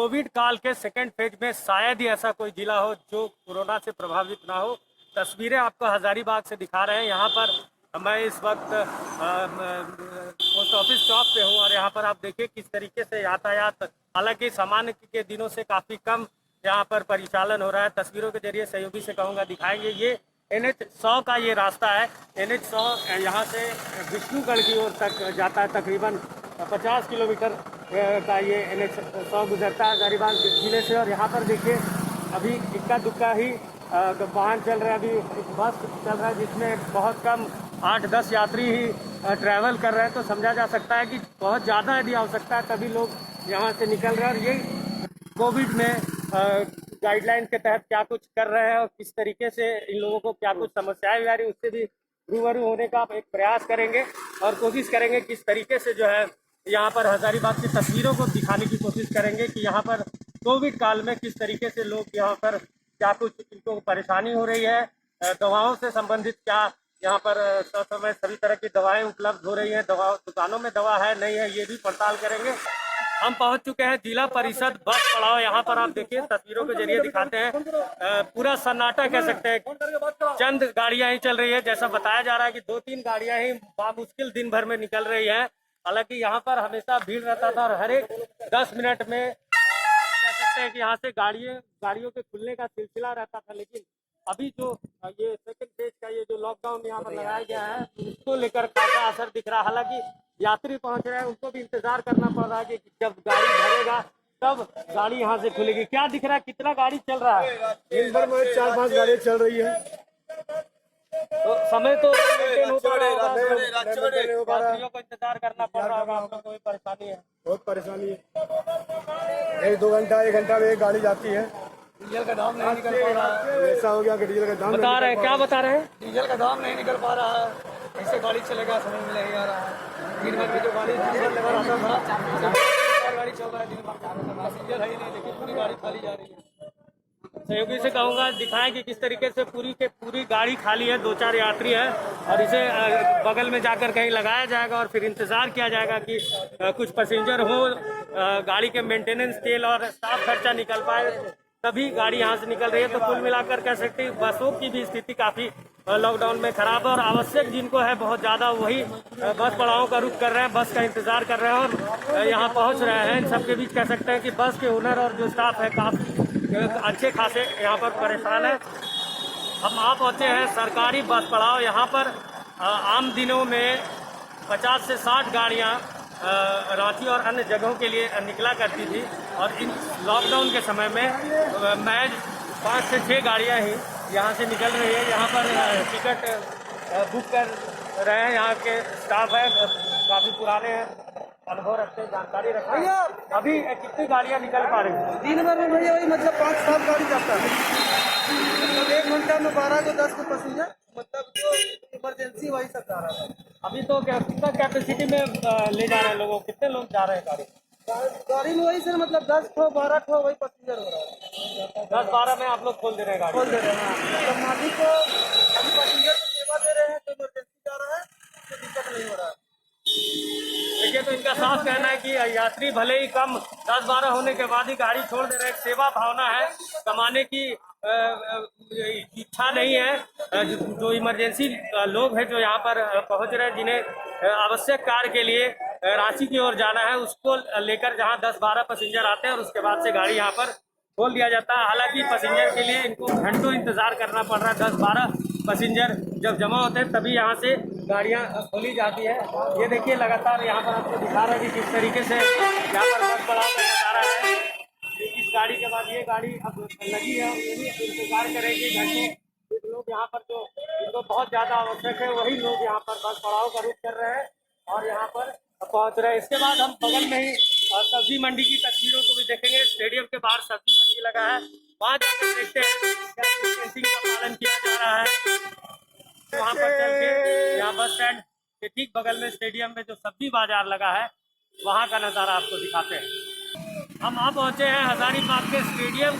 Covid काल के second phase में शायद ही ऐसा कोई जिला हो जो कोरोना से प्रभावित ना हो। तस्वीरें आपको हजारीबाग से दिखा रहे हैं। यहाँ पर मैं इस वक्त पोस्ट ऑफिस चौक पे हूँ और यहाँ पर आप देखिए किस तरीके से यातायात, हालांकि सामान्य के दिनों से काफ़ी कम यहाँ पर परिचालन हो रहा है। तस्वीरों के जरिए सहयोगी से कहूँगा दिखाएंगे। ये NH 100 का ये रास्ता है। NH 100 यहाँ से विष्णुगढ़ की ओर तक जाता है। तकरीबन 50 किलोमीटर का ये NH 100 गुजरता है हजारीबाग जिले से। और यहाँ पर देखिए अभी इक्का दुक्का ही वाहन चल रहा है। अभी एक बस चल रहा है जिसमें बहुत कम 8-10 यात्री ही ट्रैवल कर रहे हैं। तो समझा जा सकता है कि बहुत ज़्यादा यदि आवश्यकता है तभी लोग यहाँ से निकल रहे हैं। और ये कोविड में गाइडलाइन के तहत क्या कुछ कर रहे हैं और किस तरीके से इन लोगों को क्या कुछ समस्याएं आ रही है उससे भी रूबरू होने का एक प्रयास करेंगे और कोशिश करेंगे किस तरीके से जो है यहाँ पर हजारीबाग की तस्वीरों को दिखाने की कोशिश करेंगे कि यहाँ पर कोविड काल में किस तरीके से लोग यहाँ पर क्या कुछ इनको परेशानी हो रही है। दवाओं से संबंधित क्या यहाँ पर समय सभी तरह की दवाएं उपलब्ध हो रही हैं, दुकानों में दवा है नहीं है, ये भी पड़ताल करेंगे। हम पहुंच चुके हैं जिला परिषद बस पड़ाव। यहाँ पर आप देखिए तस्वीरों के जरिए दिखाते हैं पूरा सन्नाटा कह सकते हैं। चंद गाड़ियां ही चल रही है। जैसा बताया जा रहा है कि 2-3 गाड़ियां ही बामुश्किल दिन भर में निकल रही है। हालांकि यहाँ पर हमेशा भीड़ रहता था और हर एक 10 मिनट में कह सकते हैं कि यहाँ से गाड़ियों के खुलने का सिलसिला रहता था। लेकिन अभी जो ये सेकंड फेज का ये जो लॉकडाउन यहाँ पर लगाया गया है उसको लेकर खासा असर दिख रहा है। हालांकि यात्री पहुंच रहे हैं, उनको भी इंतजार करना पड़ रहा है कि जब गाड़ी भरेगा तब गाड़ी यहाँ से खुलेगी। क्या दिख रहा है, कितना गाड़ी चल रहा है? दिन भर में 4-5 गाड़ियाँ चल रही है। तो समय तो मेंटेन हो पा रहा होगा, यात्रियों को इंतजार करना पड़ रहा होगा। आप लोग को भी परेशानी है? बहुत परेशानी है। 1-2 घंटा 1 घंटा में एक गाड़ी जाती है। डीजल का दाम नहीं निकल पा रहा है। ऐसा हो गया कि डीजल का दाम बता रहे हैं, क्या बता रहे हैं? डीजल का दाम नहीं निकल पा रहा है। ऐसे गाड़ी चलेगा समझ में नहीं आ रहा है। दिन भर में जो गाड़ी लगा रहता था 4 गाड़ी चल रहा है दिन भर, पैसेंजर है ही नहीं, लेकिन पूरी गाड़ी खाली जा रही है। सहयोगी से कहूँगा दिखाएं कि किस तरीके से पूरी गाड़ी खाली है। 2-4 यात्री है और इसे बगल में जाकर कहीं लगाया जाएगा और फिर इंतज़ार किया जाएगा कि कुछ पैसेंजर हो, गाड़ी के मेंटेनेंस, तेल और स्टाफ खर्चा निकल पाए, तभी गाड़ी यहाँ से निकल रही है। तो कुल मिलाकर कह सकते हैं बसों की भी स्थिति काफ़ी लॉकडाउन में खराब है और आवश्यक जिनको है बहुत ज़्यादा वही बस पड़ावों का रुख कर रहे हैं, बस का इंतज़ार कर रहे हैं और यहाँ पहुँच रहे हैं। इन सबके बीच कह सकते हैं कि बस के ओनर और जो स्टाफ है काफ़ी अच्छे खासे यहाँ पर परेशान है। हम वहाँ पहुँचे हैं सरकारी बस पड़ाव। यहाँ पर आम दिनों में 50 से 60 गाड़ियाँ रांची और अन्य जगहों के लिए निकला करती थी और इन लॉकडाउन के समय में महज 5 से 6 गाड़ियाँ ही यहाँ से निकल रही है। यहाँ पर टिकट बुक कर रहे हैं। यहाँ के स्टाफ है काफ़ी पुराने हैं, अनुभव रखते हैं, जानकारी रखते हैं। अभी कितनी गाड़ियाँ निकल पा रही हैं? दिन भर में भैया वही मतलब 5-7 गाड़ी जाता है। मतलब 1 घंटा में 12 से 10 के पैसेंजर, मतलब जो इमरजेंसी वही सब जा रहा है। अभी तो कितना कैपेसिटी में ले जा रहे हैं लोगों, कितने लोग जा रहे हैं गाड़ी में वही सर मतलब 10 ठो 12 ठो वही पैसेंजर हो रहा है। 10-12 में आप लोग खोल दे रहे हैं गाड़ी? खोल दे रहे हैं। मतलब मालिक को अभी पैसेंजर को सेवा दे रहे हैं, तो इमरजेंसी जा रहा है तो दिक्कत नहीं हो रहा है। देखिए तो इनका साफ कहना है कि यात्री भले ही कम 10-12 होने के बाद ही गाड़ी छोड़ दे रहे हैं। सेवा भावना है, कमाने की इच्छा नहीं है। जो इमरजेंसी लोग हैं जो यहाँ पर पहुँच रहे हैं, जिन्हें आवश्यक कार्य के लिए रांची की ओर जाना है, उसको लेकर जहाँ 10-12 पैसेंजर आते हैं और उसके बाद से गाड़ी यहाँ पर खोल दिया जाता है। हालांकि पैसेंजर के लिए इनको घंटों इंतजार करना पड़ रहा है। 10-12 पैसेंजर जब जमा होते हैं तभी यहाँ से गाड़ियाँ खोली जाती है। ये देखिए लगातार यहाँ पर आपको दिखा रहा है कि किस तरीके से यहाँ पर बस पड़ाव का नजारा है। इस गाड़ी के बाद ये गाड़ी अब लगी है, ये भी इंतजार करेगी घंटों। लोग यहाँ पर जो इनको बहुत ज़्यादा आवश्यक है वही लोग यहाँ पर बस पड़ाव का रुख कर रहे हैं और यहाँ पर पहुँच रहे हैं। इसके बाद हम बगल में ही सब्जी मंडी की तस्वीरों को भी देखेंगे। स्टेडियम के बाहर सब्जी मंडी लगा है, वहाँ जाकर देखते हैं क्या डिस्टेंसिंग का पालन किया जा रहा है। वहाँ पर चल के यहाँ बस स्टैंड के ठीक बगल में स्टेडियम में जो सब्जी बाजार लगा है वहाँ का नज़ारा आपको दिखाते हैं। हम वहाँ पहुँचे हैं हजारीबाग के स्टेडियम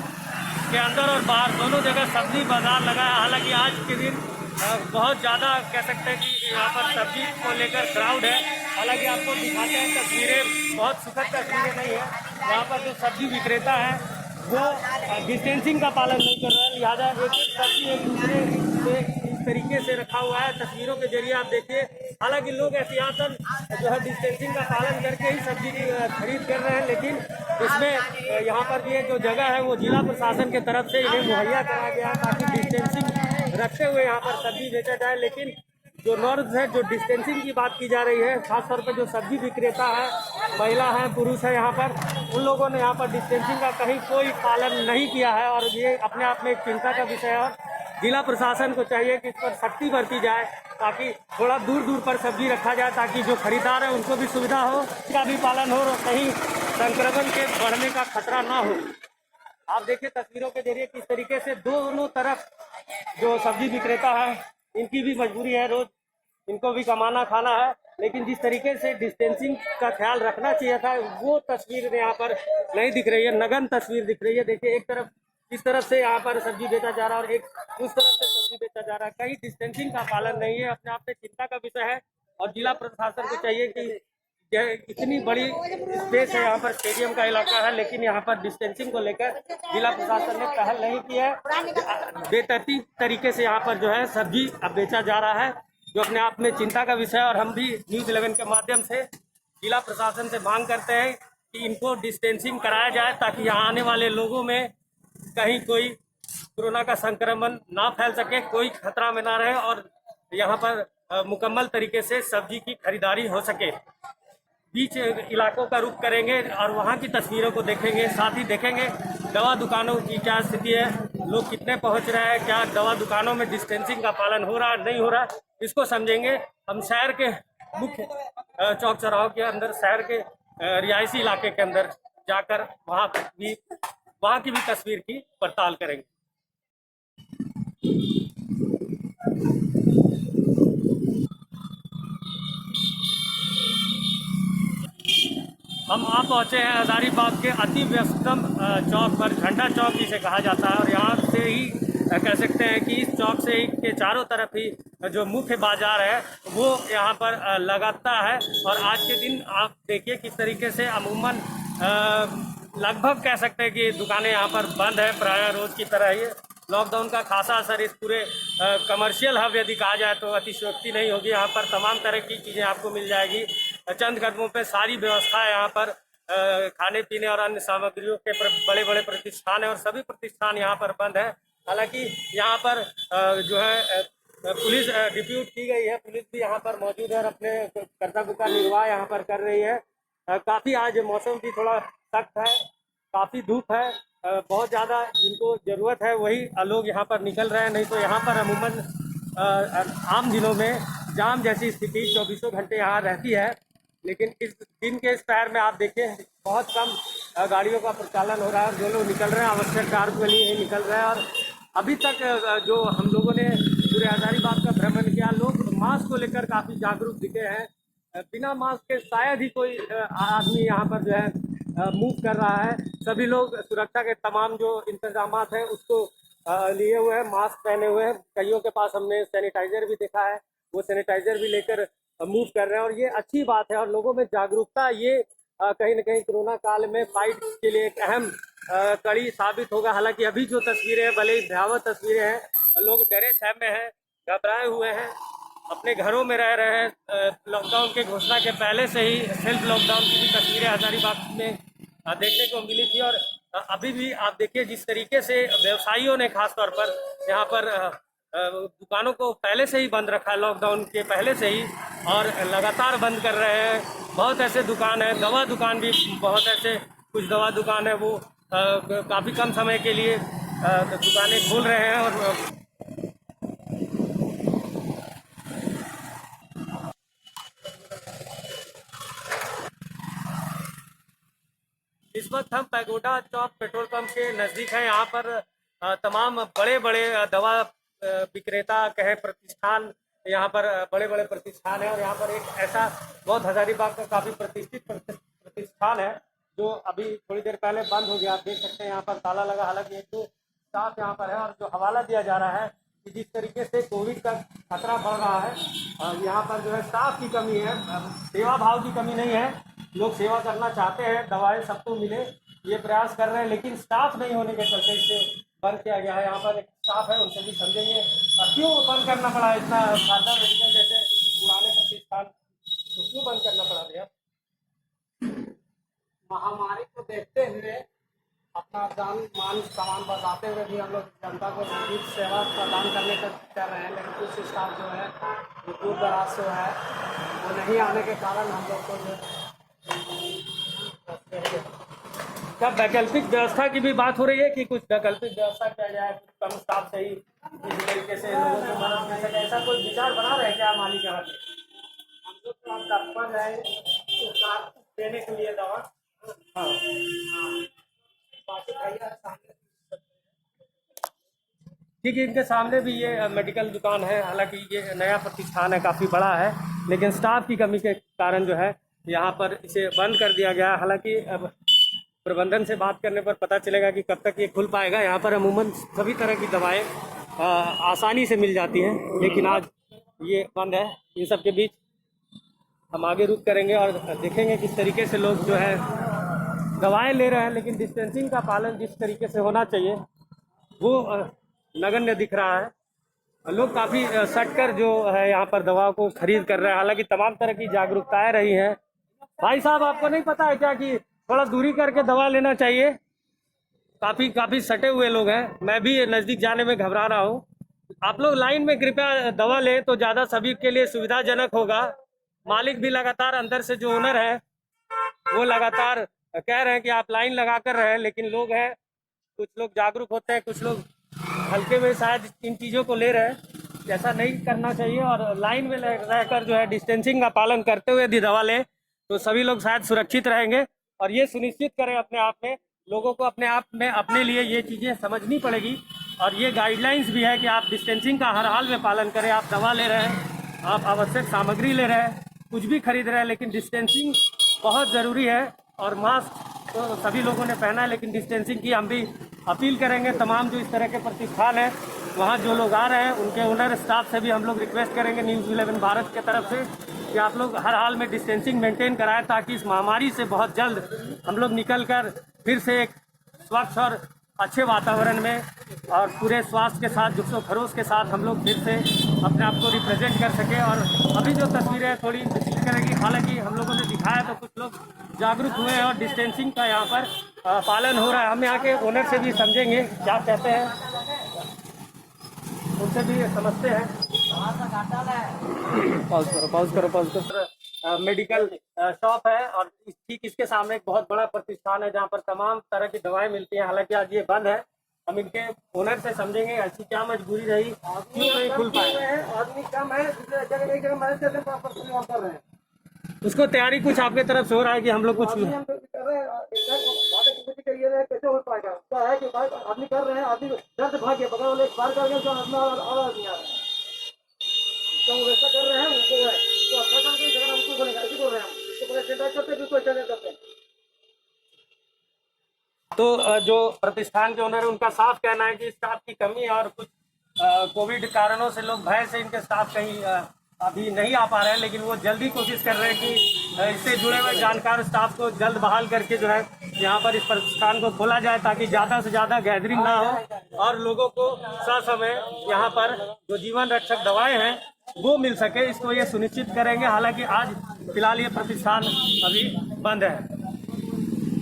के अंदर और बाहर दोनों जगह सब्जी बाजार लगा है। हालांकि आज के दिन बहुत ज़्यादा कह सकते हैं कि यहाँ पर सब्जी को लेकर क्राउड है। हालांकि आपको दिखाते हैं तस्वीरें, बहुत सुखद तस्वीरें नहीं है। यहाँ पर जो सब्जी विक्रेता है वो डिस्टेंसिंग का पालन नहीं कर रहे हैं, लिहाजा एक एक सब्जी एक दूसरे से इस तरीके से रखा हुआ है। तस्वीरों के जरिए आप देखिए, हालांकि लोग एहतियातन जो है डिस्टेंसिंग का पालन करके ही सब्जी की खरीद कर रहे हैं, लेकिन इसमें यहाँ पर ये जो जगह है वो जिला प्रशासन की तरफ से इन्हें मुहैया कराया गया है ताकि डिस्टेंसिंग रखते हुए यहाँ पर सब्जी बेचा जाए। लेकिन जो नॉर्म्स है, जो डिस्टेंसिंग की बात की जा रही है, खासतौर पर जो सब्जी विक्रेता है, महिला है, पुरुष है, यहाँ पर उन लोगों ने यहाँ पर डिस्टेंसिंग का कहीं कोई पालन नहीं किया है और ये अपने आप में एक चिंता का विषय है। और जिला प्रशासन को चाहिए कि इस पर सख्ती बरती जाए ताकि थोड़ा दूर दूर पर सब्जी रखा जाए ताकि जो खरीदार है उनको भी सुविधा हो, इसका भी पालन हो और कहीं संक्रमण के बढ़ने का खतरा ना हो। आप देखिए तस्वीरों के जरिए किस तरीके से दोनों तरफ जो सब्जी विक्रेता है इनकी भी मजबूरी है, रोज इनको भी कमाना खाना है, लेकिन जिस तरीके से डिस्टेंसिंग का ख्याल रखना चाहिए था वो तस्वीर यहाँ पर नहीं दिख रही है। नगन तस्वीर दिख रही है। देखिए एक तरफ इस तरफ से यहाँ पर सब्जी बेचा जा रहा है और एक उस तरफ से सब्जी बेचा जा रहा है, कहीं डिस्टेंसिंग का पालन नहीं है। अपने आप में चिंता का विषय है और जिला प्रशासन को चाहिए कि इतनी बड़ी स्पेस है, यहाँ पर स्टेडियम का इलाका है, लेकिन यहाँ पर डिस्टेंसिंग को लेकर जिला प्रशासन ने पहल नहीं की है। बेतरतीब तरीके से यहाँ पर जो है सब्जी अब बेचा जा रहा है, जो अपने आप में चिंता का विषय है। और हम भी न्यूज़ 11 के माध्यम से जिला प्रशासन से मांग करते हैं कि इनको डिस्टेंसिंग कराया जाए ताकि यहाँ आने वाले लोगों में कहीं कोई कोरोना का संक्रमण ना फैल सके, कोई खतरा में ना रहे और यहाँ पर मुकम्मल तरीके से सब्जी की खरीदारी हो सके। बीच इलाकों का रुख करेंगे और वहाँ की तस्वीरों को देखेंगे, साथ ही देखेंगे दवा दुकानों की क्या स्थिति है, लोग कितने पहुँच रहे हैं, क्या दवा दुकानों में डिस्टेंसिंग का पालन हो रहा है नहीं हो रहा, इसको समझेंगे। हम शहर के मुख्य चौक चौराहों के अंदर, शहर के रिहायशी इलाके के अंदर जाकर वहाँ की भी तस्वीर की पड़ताल करेंगे। हम आप पहुँचे हैं हजारीबाग के अति व्यस्तम चौक पर, झंडा चौक जिसे कहा जाता है, और यहाँ से ही कह सकते हैं कि इस चौक से ही के चारों तरफ ही जो मुख्य बाजार है वो यहाँ पर लगाता है। और आज के दिन आप देखिए किस तरीके से अमूमन लगभग कह सकते हैं कि दुकानें यहाँ पर बंद है, प्रायः रोज़ की तरह ही। लॉकडाउन का खासा असर इस पूरे कमर्शियल हब यदि कहा जाए तो अतिशयोक्ति नहीं होगी। यहाँ पर तमाम तरह की चीज़ें आपको मिल जाएगी, चंद कदमों पे सारी व्यवस्था है। यहाँ पर खाने पीने और अन्य सामग्रियों के बड़े बड़े प्रतिष्ठान है और सभी प्रतिष्ठान यहाँ पर बंद है। हालांकि यहाँ पर जो है पुलिस डिप्यूट की गई है, पुलिस भी यहाँ पर मौजूद है और अपने कर्तव्य का निर्वाह यहाँ पर कर रही है। काफ़ी आज मौसम भी थोड़ा सख्त है, काफ़ी धूप है, बहुत ज़्यादा जिनको ज़रूरत है वही लोग यहाँ पर निकल रहे हैं, नहीं तो यहाँ पर अमूमन आम दिनों में जाम जैसी स्थिति 24 घंटे यहाँ रहती है। लेकिन इस दिन के इस पैर में आप देखिए बहुत कम गाड़ियों का प्रचालन हो रहा है। जो लोग निकल रहे हैं आवश्यक कार्य के लिए ही निकल रहे हैं। और अभी तक जो हम लोगों ने पूरे हजारीबाग का भ्रमण किया, लोग मास्क को लेकर काफ़ी जागरूक दिखे हैं। बिना मास्क के शायद ही कोई आदमी यहाँ पर जो है मूव कर रहा है। सभी लोग सुरक्षा के तमाम जो इंतजामात हैं उसको लिए हुए हैं, मास्क पहने हुए हैं। कईयों के पास हमने सैनिटाइज़र भी देखा है, वो सैनिटाइज़र भी लेकर मूव कर रहे हैं और ये अच्छी बात है। और लोगों में जागरूकता ये कहीं ना कहीं कोरोना काल में फाइट के लिए एक अहम कड़ी साबित होगा। हालांकि अभी जो तस्वीरें हैं भले ही भयावह तस्वीरें हैं, लोग डरे सहमे हैं, घबराए हुए हैं, अपने घरों में रह रहे हैं। लॉकडाउन के घोषणा के पहले से ही सेल्फ लॉकडाउन की भी तस्वीरें हजारीबाग में देखने को मिली थी। और अभी भी आप देखिए जिस तरीके से व्यवसायियों ने खास तौर पर यहाँ पर दुकानों को पहले से ही बंद रखा है, लॉकडाउन के पहले से ही, और लगातार बंद कर रहे हैं। बहुत ऐसे दुकान है, दवा दुकान भी बहुत ऐसे कुछ दवा दुकान है वो काफ़ी कम समय के लिए दुकानें खोल रहे हैं। और इस वक्त हम पैगोडा चौक पेट्रोल पंप के नज़दीक हैं। यहाँ पर तमाम बड़े बड़े दवा विक्रेता कहे प्रतिष्ठान, यहाँ पर बड़े बड़े प्रतिष्ठान है। और यहाँ पर एक ऐसा बहुत हजारीबाग का काफ़ी प्रतिष्ठित प्रतिष्ठान है जो अभी थोड़ी देर पहले बंद हो गया। आप देख सकते हैं यहाँ पर ताला लगा। हालांकि एक दो स्टाफ यहाँ पर है और जो हवाला दिया जा रहा है कि जिस तरीके से कोविड का खतरा बढ़ रहा है, यहाँ पर जो है स्टाफ की कमी है, सेवा भाव की कमी नहीं है। लोग सेवा करना चाहते हैं, दवाएं सबको मिले, ये प्रयास कर रहे हैं, लेकिन स्टाफ नहीं होने के चलते इसे बंद किया गया है। यहाँ पर एक स्टाफ है, उनसे भी समझेंगे क्यों बंद करना पड़ा इतना शारदा मेडिकल जैसे पुराने प्रतिष्ठान, तो क्यों बंद करना पड़ा भैया? महामारी को देखते हुए अपना जान मान सामान बचाते हुए भी हम लोग जनता को विविध सेवा प्रदान करने का कर रहे हैं, लेकिन कुछ स्टाफ जो है वो दूर दराज से है, वो नहीं आने के कारण हम लोग को जो क्या वैकल्पिक व्यवस्था की भी बात हो रही है कि कुछ वैकल्पिक व्यवस्था किया जाए, कुछ कम स्टाफ से ही इस तरीके से लोगों को मदद मिल सके, ऐसा कोई विचार बना रहे हैं क्या मालिक यहाँ पे? हम लोग तो हम तत्पर है उपचार देने के लिए दवा। हाँ, बाकी भैया सामने ठीक है, इनके सामने भी ये मेडिकल दुकान है, हालांकि ये नया प्रतिष्ठान है, काफ़ी बड़ा है, लेकिन स्टाफ की कमी के कारण जो है यहाँ पर इसे बंद कर दिया गया। हालांकि अब प्रबंधन से बात करने पर पता चलेगा कि कब तक ये खुल पाएगा। यहाँ पर अमूमन सभी तरह की दवाएं आसानी से मिल जाती हैं, लेकिन आज ये बंद है। इन सब के बीच हम आगे रुक करेंगे और देखेंगे किस तरीके से लोग जो है दवाएं ले रहे हैं, लेकिन डिस्टेंसिंग का पालन जिस तरीके से होना चाहिए वो नगण्य दिख रहा है। लोग काफ़ी सटकर जो है यहाँ पर दवाओं को खरीद कर रहे हैं, हालांकि तमाम तरह की जागरूकताएं रही हैं। भाई साहब, आपको नहीं पता है क्या कि थोड़ा दूरी करके दवा लेना चाहिए? काफ़ी सटे हुए लोग हैं, मैं भी नज़दीक जाने में घबरा रहा हूँ। आप लोग लाइन में कृपया दवा लें तो ज़्यादा सभी के लिए सुविधाजनक होगा। मालिक भी लगातार अंदर से जो ओनर है वो लगातार कह रहे हैं कि आप लाइन लगा कर रहे हैं, लेकिन लोग हैं, कुछ लोग जागरूक होते हैं, कुछ लोग हल्के में शायद इन चीज़ों को ले रहे हैं। ऐसा नहीं करना चाहिए और लाइन में रहकर जो है डिस्टेंसिंग का पालन करते हुए यदि दवा लें तो सभी लोग शायद सुरक्षित रहेंगे। और ये सुनिश्चित करें अपने आप में, लोगों को अपने आप में अपने लिए ये चीज़ें समझनी पड़ेगी। और ये गाइडलाइंस भी है कि आप डिस्टेंसिंग का हर हाल में पालन करें। आप दवा ले रहे हैं, आप आवश्यक सामग्री ले रहे हैं, कुछ भी खरीद रहे हैं, लेकिन डिस्टेंसिंग बहुत ज़रूरी है। और मास्क तो सभी लोगों ने पहना है, लेकिन डिस्टेंसिंग की हम भी अपील करेंगे। तमाम जो इस तरह के प्रतिष्ठान हैं वहाँ जो लोग आ रहे हैं उनके ओनर स्टाफ से भी हम लोग रिक्वेस्ट करेंगे न्यूज़ 11 भारत के तरफ से कि आप लोग हर हाल में डिस्टेंसिंग मेंटेन कराएं, ताकि इस महामारी से बहुत जल्द हम लोग निकल कर फिर से एक स्वच्छ और अच्छे वातावरण में और पूरे स्वास्थ्य के साथ जुस्सो खरोश के साथ हम लोग फिर से अपने आप को रिप्रेजेंट कर सकें। और अभी जो तस्वीरें थोड़ी विचलित करेगी, हालांकि हम लोगों ने दिखाया तो कुछ लोग जागरूक हुए हैं और डिस्टेंसिंग का यहाँ पर पालन हो रहा है। हम यहाँ के ओनर से भी समझेंगे क्या कहते हैं, उनसे भी समझते हैं। पॉज करो। मेडिकल शॉप है और ठीक इसके सामने एक बहुत बड़ा प्रतिष्ठान है जहाँ पर तमाम तरह की दवाएं मिलती हैं। हालांकि आज ये बंद है। हम इनके ओनर से समझेंगे ऐसी क्या मजबूरी रही, क्यों नहीं खुल पाए। आदमी कम है, जगह मैनेज करते कर रहे हैं। उसको तैयारी कुछ आपके तरफ से हो रहा है कि हम लोग कुछ कर रहे हैं, कैसे हो पाएगा? क्या है कि भाई आदमी कर रहे हैं, आदमी डर से भाग गया, बगल वाले बार कर गया, आवाज नहीं आ रहा है, तो वैसा कर रहे हैं उनको है तो अच्छा काम करें, झगड़ा हमको बनेगा, ऐसे बोल रहे हैं हम, इसको पहले सेंटर करते हैं, फिर चले करते हैं। तो जो प्रतिष्ठान के ओनर है उनका साफ कहना है कि स्टाफ की कमी है और कुछ कोविड कारणों से लोग भय से इनके स्टाफ कहीं अभी नहीं आ पा रहे हैं, लेकिन वो जल्दी कोशिश कर रहे हैं कि इससे जुड़े हुए जानकार स्टाफ को जल्द बहाल करके जो है यहाँ पर इस प्रतिष्ठान को खोला जाए, ताकि ज़्यादा से ज़्यादा गैदरिंग ना हो और लोगों को ससमय यहाँ पर जो जीवन रक्षक दवाएं हैं वो मिल सके, इसको ये सुनिश्चित करेंगे। हालांकि आज फिलहाल ये प्रतिष्ठान अभी बंद है।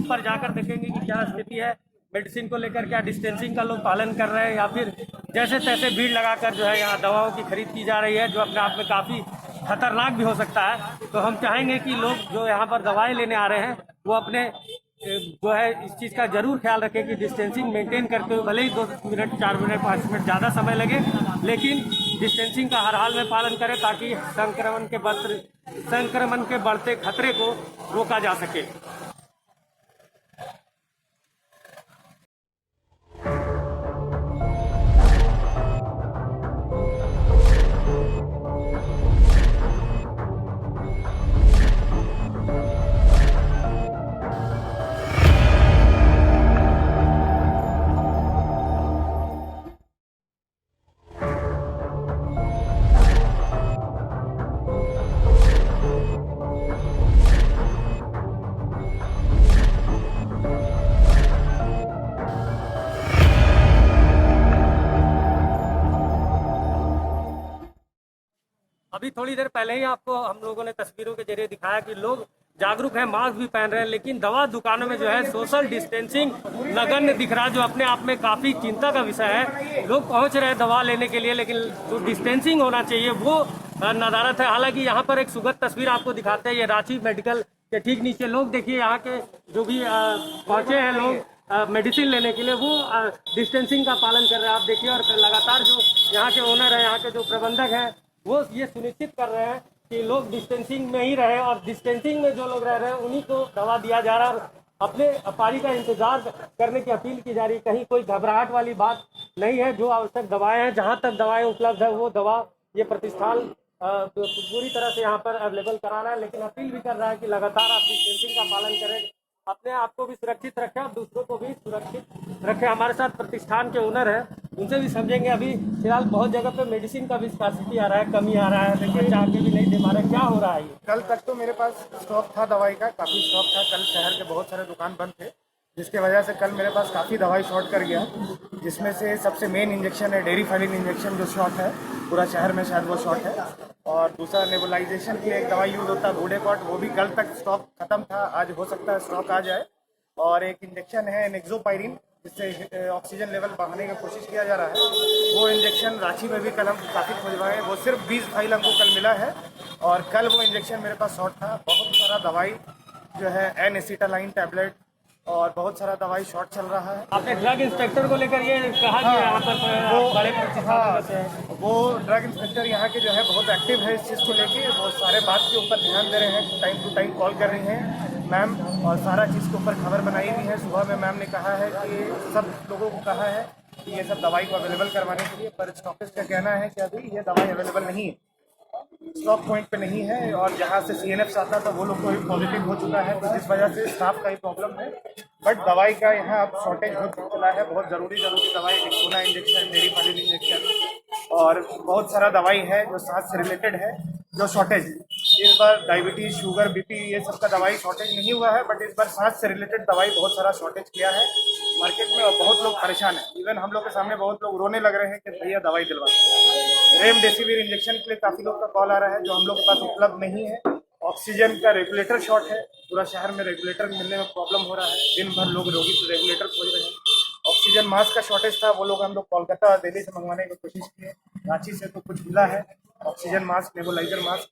पर जाकर देखेंगे कि क्या स्थिति है, मेडिसिन को लेकर क्या डिस्टेंसिंग का लोग पालन कर रहे हैं या फिर जैसे तैसे भीड़ लगाकर जो है यहाँ दवाओं की खरीद की जा रही है, जो अपने आप में काफ़ी खतरनाक भी हो सकता है। तो हम चाहेंगे कि लोग जो यहाँ पर दवाएं लेने आ रहे हैं वो अपने जो है इस चीज़ का जरूर ख्याल रखें कि डिस्टेंसिंग मेंटेन करते हुए भले ही 2 मिनट 4 मिनट 5 मिनट ज़्यादा समय लगे, लेकिन डिस्टेंसिंग का हर हाल में पालन करें, ताकि संक्रमण के बढ़ते खतरे को रोका जा सके। अभी थोड़ी देर पहले ही आपको हम लोगों ने तस्वीरों के जरिए दिखाया कि लोग जागरूक हैं, मास्क भी पहन रहे हैं, लेकिन दवा दुकानों में जो है सोशल डिस्टेंसिंग नगण्य दिख रहा है, जो अपने आप में काफ़ी चिंता का विषय है। लोग पहुंच रहे हैं दवा लेने के लिए, लेकिन जो डिस्टेंसिंग होना चाहिए वो नदारत है। हालांकि यहाँ पर एक सुखद तस्वीर आपको दिखाते हैं, ये रांची मेडिकल के ठीक नीचे लोग देखिए यहाँ के जो भी पहुँचे हैं लोग मेडिसिन लेने के लिए, वो डिस्टेंसिंग का पालन कर रहे हैं। आप देखिए, और लगातार जो यहाँ के ओनर है, यहाँ के जो प्रबंधक हैं, वो ये सुनिश्चित कर रहे हैं कि लोग डिस्टेंसिंग में ही रहे, और डिस्टेंसिंग में जो लोग रह रहे हैं उन्हीं को दवा दिया जा रहा है और अपने पारी का इंतजार करने की अपील की जा रही है। कहीं कोई घबराहट वाली बात नहीं है। जो आवश्यक दवाएं हैं, जहां तक दवाएं उपलब्ध है, वो दवा ये प्रतिष्ठान पूरी तरह से यहाँ पर अवेलेबल करा रहा है, लेकिन अपील भी कर रहा है कि लगातार आप डिस्टेंसिंग का पालन करें, अपने आप को भी सुरक्षित रखें और दूसरों को भी सुरक्षित रखें। हमारे साथ प्रतिष्ठान के ओनर हैं, उनसे भी समझेंगे। अभी फिलहाल बहुत जगह पे मेडिसिन का भी स्कार्सिटी आ रहा है, कमी आ रहा है, लेकिन आके भी नहीं दे पा रहे, क्या हो रहा है ये? कल तक तो मेरे पास स्टॉक था दवाई का, काफ़ी स्टॉक था। कल शहर के बहुत सारे दुकान बंद थे, जिसके वजह से कल मेरे पास काफ़ी दवाई शॉर्ट कर गया, जिसमें से सबसे मेन इंजेक्शन है डेरिफालिन इंजेक्शन, जो शॉर्ट है पूरा शहर में, शायद वो शॉर्ट है। और दूसरा नेबुलाइजेशन की एक दवाई यूज़ होता है बूडेकॉट, वो भी कल तक स्टॉक खत्म था, आज हो सकता है स्टॉक आ जाए। और एक इंजेक्शन है नेक्सोपाइरिन, जिससे ऑक्सीजन लेवल बढ़ाने की कोशिश किया जा रहा है, वो इंजेक्शन रांची में भी कल हम काफ़ी खुजवाए, वो सिर्फ 20 फाइल हमको कल मिला है। और कल वो इंजेक्शन मेरे पास शॉर्ट था। बहुत सारा दवाई जो है एन-एसिटालाइन टैबलेट और बहुत सारा दवाई शॉर्ट चल रहा है। आपने ड्रग इंस्पेक्टर को लेकर ये कहा कि यहाँ पर वो बड़े प्रतिष्ठान से हैं। वो ड्रग इंस्पेक्टर यहाँ के जो है बहुत एक्टिव है इस चीज़ को लेके, वो सारे बात के ऊपर ध्यान दे रहे हैं, टाइम टू टाइम कॉल कर रही हैं मैम, और सारा चीज़ के ऊपर खबर बनाई हुई है। सुबह में मैम ने कहा है कि सब लोगों को कहा है कि ये सब दवाई को अवेलेबल करवाने के लिए, पर स्टॉकिस्ट का कहना है कि अभी ये दवाई अवेलेबल नहीं है, स्टॉक पॉइंट पे नहीं है। और जहाँ से CNF आता था वो लोग को भी पॉजिटिव हो चुका है, तो जिस वजह से स्टाफ का ही प्रॉब्लम है। बट दवाई का यहाँ अब शॉर्टेज हो चला है, बहुत ज़रूरी दवाई, एक्सोना इंजेक्शन, डेरिफालिन इंजेक्शन और बहुत सारा दवाई है जो सांस से रिलेटेड है, जो शॉर्टेज है। इस बार डायबिटीज़, शुगर, BP ये सब का दवाई शॉर्टेज नहीं हुआ है, बट इस बार सांस से रिलेटेड दवाई बहुत सारा शॉर्टेज किया है मार्केट में, और बहुत लोग परेशान हैं। इवन हम लोग के सामने बहुत लोग रोने लग रहे हैं कि भैया दवाई दिलवा। रेमडेसिविर इंजेक्शन के लिए काफ़ी लोग का कॉल आ रहा है, जो हम लोग के पास उपलब्ध नहीं है। ऑक्सीजन का रेगुलेटर शॉर्ट है, पूरा शहर में रेगुलेटर मिलने में प्रॉब्लम हो रहा है, दिन भर लोग रोगी रेगुलेटर खोज रहे हैं। ऑक्सीजन मास्क का शॉर्टेज था, वो लोग हम लोग कोलकाता और दिल्ली से मंगवाने की कोशिश किए, रांची से तो कुछ मिला है ऑक्सीजन मास्क, नेबुलाइजर मास्क,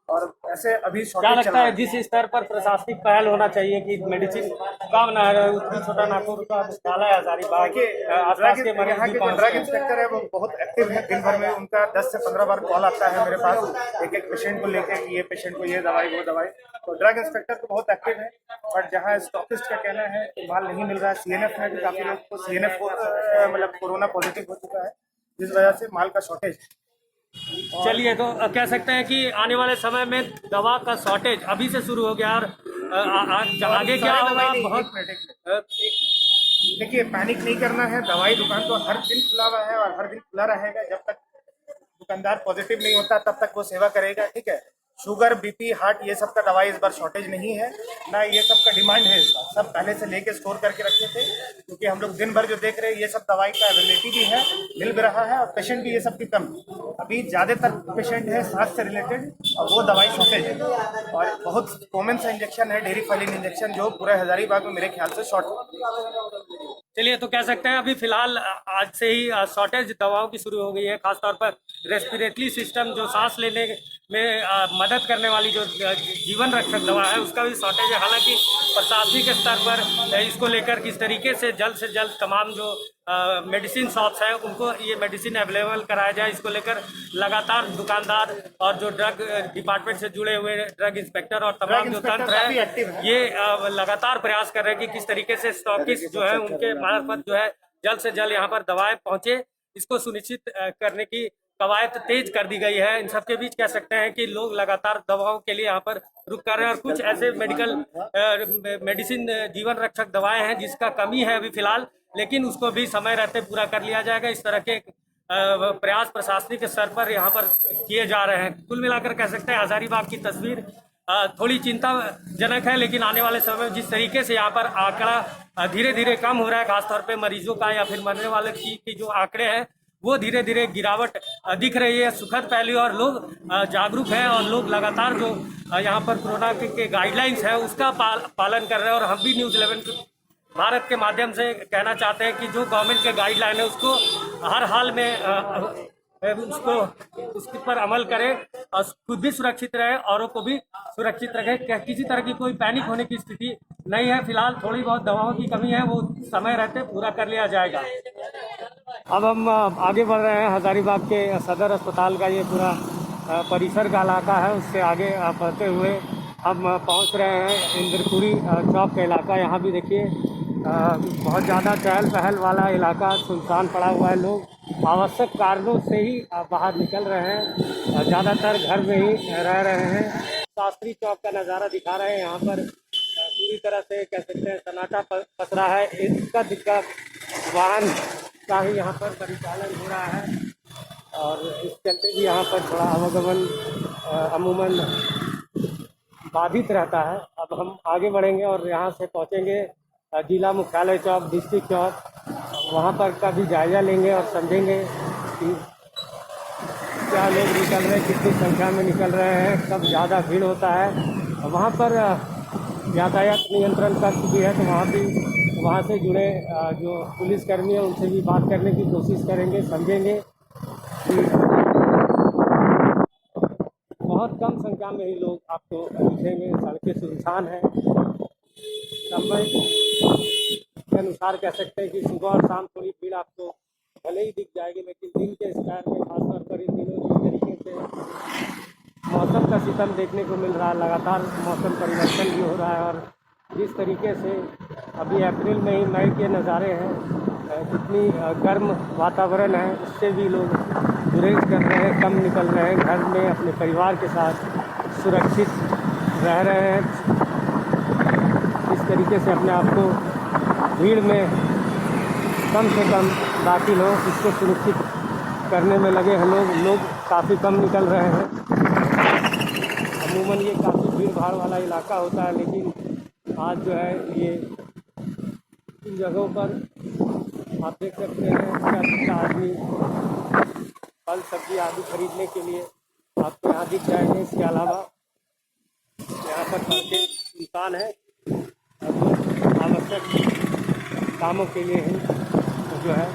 और ऐसे अभी क्या शॉर्टेज चल लगता रहा है है। जिस स्तर पर प्रशासनिक पहल होना चाहिए कि मेडिसिन कम ना है, उतनी छोटा नागपुर का डाला है हजारीबाग के आसपास के मरीज यहाँ भी के जो पहुंच ड्रग रहे हैं। इंस्पेक्टर है वो बहुत एक्टिव है, दिन भर में उनका 10 से 15 बार कॉल आता है मेरे पास, एक एक पेशेंट को लेके कि ये पेशेंट को ये दवाई, वो दवाई। तो ड्रग इंस्पेक्टर तो बहुत एक्टिव है, बट जहाँ स्टॉकिस्ट का कहना है कि माल नहीं मिल रहा है, CNF में भी काफ़ी लोग को CNF को मतलब कोरोना पॉजिटिव हो चुका है, जिस वजह से माल का शॉर्टेज। चलिए, तो कह सकते हैं कि आने वाले समय में दवा का शॉर्टेज अभी से शुरू हो गया, और आगे क्या होगा बहुत देखिए, पैनिक नहीं करना है। दवाई दुकान तो हर दिन खुला हुआ है और हर दिन खुला रहेगा, जब तक दुकानदार पॉजिटिव नहीं होता तब तक वो सेवा करेगा, ठीक है। शुगर, BP, हार्ट ये सब का दवाई इस बार शॉर्टेज नहीं है, ना ये सब का डिमांड है इस बार। सब पहले से लेके स्टोर करके रखे थे, क्योंकि हम लोग दिन भर जो देख रहे हैं ये सब दवाई का अवेलेबिलिटी भी है, मिल भी रहा है, और पेशेंट भी ये सब की कम है। अभी ज़्यादातर पेशेंट है सांस से रिलेटेड, और वो दवाई शॉर्टेज है। और बहुत कॉमन सा इंजेक्शन है डेरिफालिन इंजेक्शन, जो पूरे हजारीबाग में मेरे ख्याल से शॉर्ट है। चलिए, तो कह सकते हैं अभी फिलहाल आज से ही शॉर्टेज दवाओं की शुरू हो गई है, खासतौर पर रेस्पिरेटरी सिस्टम, जो सांस लेने में मदद करने वाली जो जीवन रक्षक दवा है, उसका भी शॉर्टेज है। हालांकि प्रशासनिक स्तर पर इसको लेकर किस तरीके से जल्द तमाम जो मेडिसिन शॉप्स हैं उनको ये मेडिसिन अवेलेबल कराया जाए, इसको लेकर लगातार दुकानदार और जो ड्रग डिपार्टमेंट से जुड़े हुए ड्रग इंस्पेक्टर और तमाम जो तंत्र है, ये लगातार प्रयास कर रहे हैं कि किस तरीके से स्टॉकिस्ट जो है उनके मार्फत जो है जल्द से जल्द यहाँ पर दवाएं पहुँचे, इसको सुनिश्चित करने की कवायद तेज कर दी गई है। इन सब के बीच कह सकते हैं कि लोग लगातार दवाओं के लिए यहाँ पर रुक कर रहे हैं, और कुछ ऐसे मेडिसिन जीवन रक्षक दवाएं हैं जिसका कमी है अभी फिलहाल, लेकिन उसको भी समय रहते पूरा कर लिया जाएगा। इस तरह के प्रयास प्रशासनिक स्तर पर यहाँ पर किए जा रहे हैं। कुल मिलाकर कह सकते हैं हजारीबाग की तस्वीर थोड़ी चिंताजनक है, लेकिन आने वाले समय में जिस तरीके से यहाँ पर आंकड़ा धीरे धीरे कम हो रहा है, खासतौर पे मरीजों का या फिर मरने वाले की जो आंकड़े हैं वो धीरे धीरे गिरावट दिख रही है। सुखद पहलू और लोग जागरूक हैं और लोग लगातार जो यहाँ पर कोरोना के गाइडलाइंस है उसका पालन कर रहे हैं। और हम भी न्यूज़ 11 भारत के माध्यम से कहना चाहते हैं कि जो गवर्नमेंट के गाइडलाइन है उसको हर हाल में उसको उसके पर अमल करें और खुद भी सुरक्षित रहे, औरों को भी सुरक्षित रखें। किसी तरह की कोई पैनिक होने की स्थिति नहीं है। फिलहाल थोड़ी बहुत दवाओं की कमी है, वो समय रहते पूरा कर लिया जाएगा। अब हम आगे बढ़ रहे हैं। हजारीबाग के सदर अस्पताल का ये पूरा परिसर का इलाका है, उससे आगे बढ़ते हुए हम पहुंच रहे हैं इंद्रपुरी चौक का इलाका। यहाँ भी देखिए बहुत ज़्यादा चहल पहल वाला इलाका, सुनसान पड़ा हुआ है। लोग आवश्यक कारणों से ही बाहर निकल रहे हैं, ज़्यादातर घर में ही रह रहे हैं। शास्त्री चौक का नज़ारा दिखा रहे हैं। यहाँ पर पूरी तरह से कह सकते हैं सन्नाटा पसरा है। इसका दिक्कत वाहन का ही यहाँ पर परिचालन हो रहा है और इस चलते भी यहाँ पर थोड़ा आवागमन अमूमन बाधित रहता है। अब हम आगे बढ़ेंगे और यहाँ से पहुँचेंगे जिला मुख्यालय चौक, डिस्ट्रिक्ट चौक। वहाँ पर का भी जायज़ा लेंगे और समझेंगे कि क्या लोग निकल रहे हैं, कितनी संख्या में निकल रहे हैं, कब ज़्यादा भीड़ होता है। वहाँ पर यातायात नियंत्रण कक्ष भी है, तो वहाँ से जुड़े जो पुलिसकर्मी हैं उनसे भी बात करने की कोशिश करेंगे, समझेंगे कि बहुत कम संख्या में ही लोग आपको दिखेंगे। सड़कें सुनसान हैं। समय के अनुसार कह सकते हैं कि सुबह और शाम थोड़ी भीड़ आपको भले ही दिख जाएगी, लेकिन दिन के स्टार में खासतौर पर इन दिनों जिस तरीके से मौसम का सितम देखने को मिल रहा है, लगातार मौसम परिवर्तन भी हो रहा है और जिस तरीके से अभी अप्रैल में ही मई के नज़ारे हैं, कितनी गर्म वातावरण है, उससे भी लोग गुरेज कर रहे हैं, कम निकल रहे हैं, घर में अपने परिवार के साथ सुरक्षित रह रहे हैं। इस तरीके से अपने आप को भीड़ में कम से कम दाखिल हो, इसको सुनिश्चित करने में लगे हैं लोग काफ़ी कम निकल रहे हैं। अमूमन ये काफ़ी भीड़ भाड़ वाला इलाका होता है, लेकिन आज जो है ये इन जगहों पर आप देख सकते हैं क्या आदमी फल सब्जी आदि खरीदने के लिए आपको यहाँ दिख जाएंगे। इसके अलावा यहाँ पर सड़कें सुनसान है, आवश्यक कामों के लिए ही तो जो है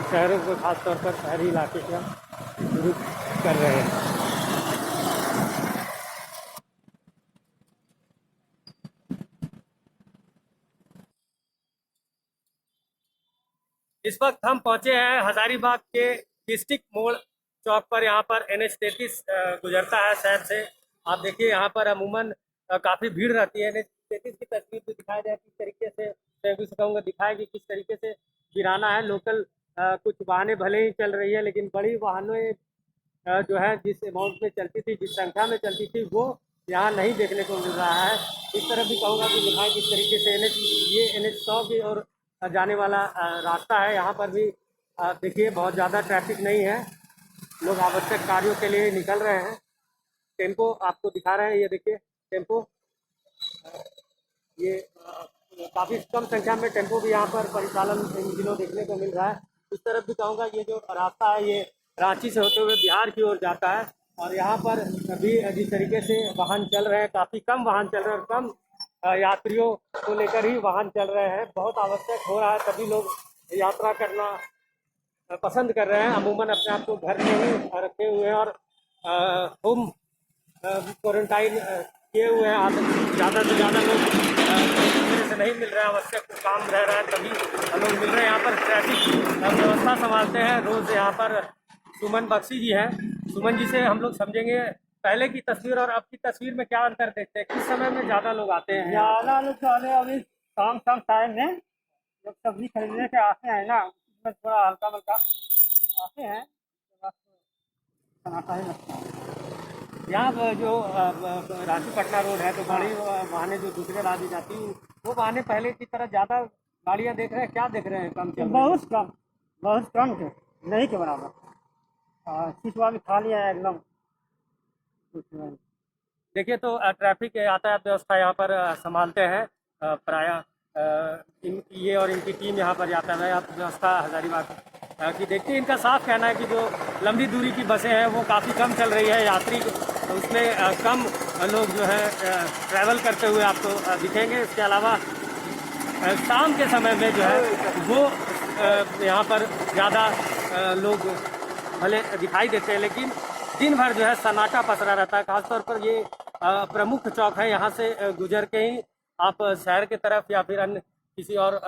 शहरों को खासतौर पर शहरी इलाके का रुख कर रहे हैं। इस वक्त हम पहुंचे हैं हजारीबाग के डिस्ट्रिक्ट मोड़ चौक पर। यहाँ पर NH-33 गुजरता है शहर से। आप देखिए यहाँ पर अमूमन काफ़ी भीड़ रहती है। NH-33 की तस्वीर भी दिखाई जाए किस तरीके से, मैं भी कहूँगा दिखाए कि किस तरीके से गिराना है। लोकल कुछ वाहनें भले ही चल रही है, लेकिन बड़ी वाहनें जो है जिस अमाउंट में चलती थी, जिस संख्या में चलती थी, वो यहाँ नहीं देखने को मिल रहा है। इस तरफ भी कहूँगा कि दिखाएं किस तरीके से ये NH-100 की ओर जाने वाला रास्ता है। यहाँ पर भी देखिए बहुत ज़्यादा ट्रैफिक नहीं है, लोग आवश्यक कार्यों के लिए निकल रहे हैं। टेम्पो आपको दिखा रहे हैं, ये देखिए टेम्पो, ये काफ़ी कम संख्या में टेम्पो भी यहाँ पर परिचालन इन दिनों देखने को मिल रहा है। इस तरफ भी कहूँगा ये जो रास्ता है ये रांची से होते हुए बिहार की ओर जाता है और यहाँ पर अभी जिस तरीके से वाहन चल रहे हैं, काफ़ी कम वाहन चल रहे हैं और कम यात्रियों को लेकर ही वाहन चल रहे हैं। बहुत आवश्यक हो रहा है, तभी लोग यात्रा करना पसंद कर रहे हैं। अमूमन अपने आप को घर में ही रखे हुए हैं और होम क्वारंटाइन किए हुए हैं। ज़्यादा से ज़्यादा लोग से नहीं मिल रहे हैं, आवश्यक काम रह रहा है तभी लोग मिल रहे हैं। यहाँ पर ट्रैफिक व्यवस्था संभालते हैं रोज़ यहाँ पर सुमन बख्शी जी हैं। सुमन जी से हम लोग समझेंगे पहले की तस्वीर और अब की तस्वीर में क्या अंतर देखते हैं, किस समय में ज़्यादा लोग आते हैं? ज़्यादा लोग चले अभी शाम टाइम में लोग सब्जी खरीदने के आते हैं ना, उसमें थोड़ा हल्का हल्का आते हैं, सन्नाटा ही लगता है। यहाँ पर जो रांची पटना रोड है, तो बड़ी वाहनें जो दूसरे राज्य जाती हैं, वो वाहनें पहले की तरह ज़्यादा गाड़ियाँ देख रहे हैं, क्या देख रहे हैं? कम चल रही हैं? बहुत कम के नहीं के बराबर। सिसवा भी खाली है एकदम। देखिए तो ट्रैफिक यातायात व्यवस्था यहाँ पर संभालते हैं प्रायः ये और इनकी टीम यहाँ पर यातायात व्यवस्था हजारीबाग कि देखिए, इनका साफ कहना है कि जो लंबी दूरी की बसें हैं वो काफ़ी कम चल रही है, यात्री उसमें कम लोग जो है ट्रैवल करते हुए आपको दिखेंगे। इसके अलावा शाम के समय में जो है वो यहाँ पर ज़्यादा लोग भले दिखाई देते हैं, लेकिन दिन भर जो है सन्नाटा पसरा रहता है। खासतौर पर ये प्रमुख चौक है, यहाँ से गुजर के ही आप शहर की तरफ या फिर अन्य किसी और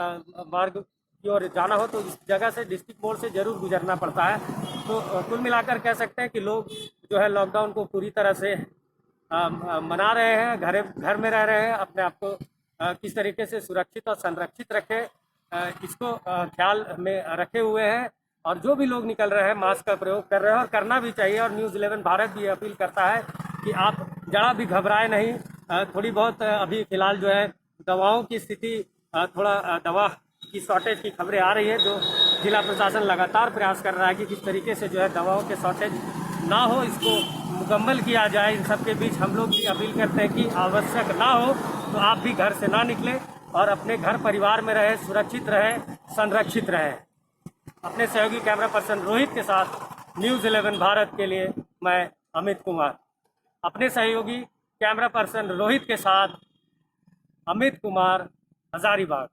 मार्ग की ओर जाना हो तो इस जगह से डिस्ट्रिक्ट मोड़ से ज़रूर गुजरना पड़ता है। तो कुल मिलाकर कह सकते हैं कि लोग जो है लॉकडाउन को पूरी तरह से मना रहे हैं, घर में रह रहे हैं, अपने आप को किस तरीके से सुरक्षित और संरक्षित रखें इसको ख्याल में रखे हुए हैं। और जो भी लोग निकल रहे हैं मास्क का प्रयोग कर रहे हैं और करना भी चाहिए। और न्यूज़ 11 भारत भी अपील करता है कि आप जरा भी घबराए नहीं। थोड़ी बहुत अभी फ़िलहाल जो है दवाओं की स्थिति थोड़ा दवा की शॉर्टेज की खबरें आ रही है, जो जिला प्रशासन लगातार प्रयास कर रहा है कि किस तरीके से जो है दवाओं के शॉर्टेज ना हो, इसको मुकम्मल किया जाए। इन सब के बीच हम लोग भी अपील करते हैं कि आवश्यक ना हो तो आप भी घर से ना निकलें और अपने घर परिवार में रहें, सुरक्षित रहें, संरक्षित रहें। अपने सहयोगी कैमरा पर्सन रोहित के साथ न्यूज़ 11 भारत के लिए मैं अमित कुमार। अपने सहयोगी कैमरा पर्सन रोहित के साथ अमित कुमार, हजारीबाग।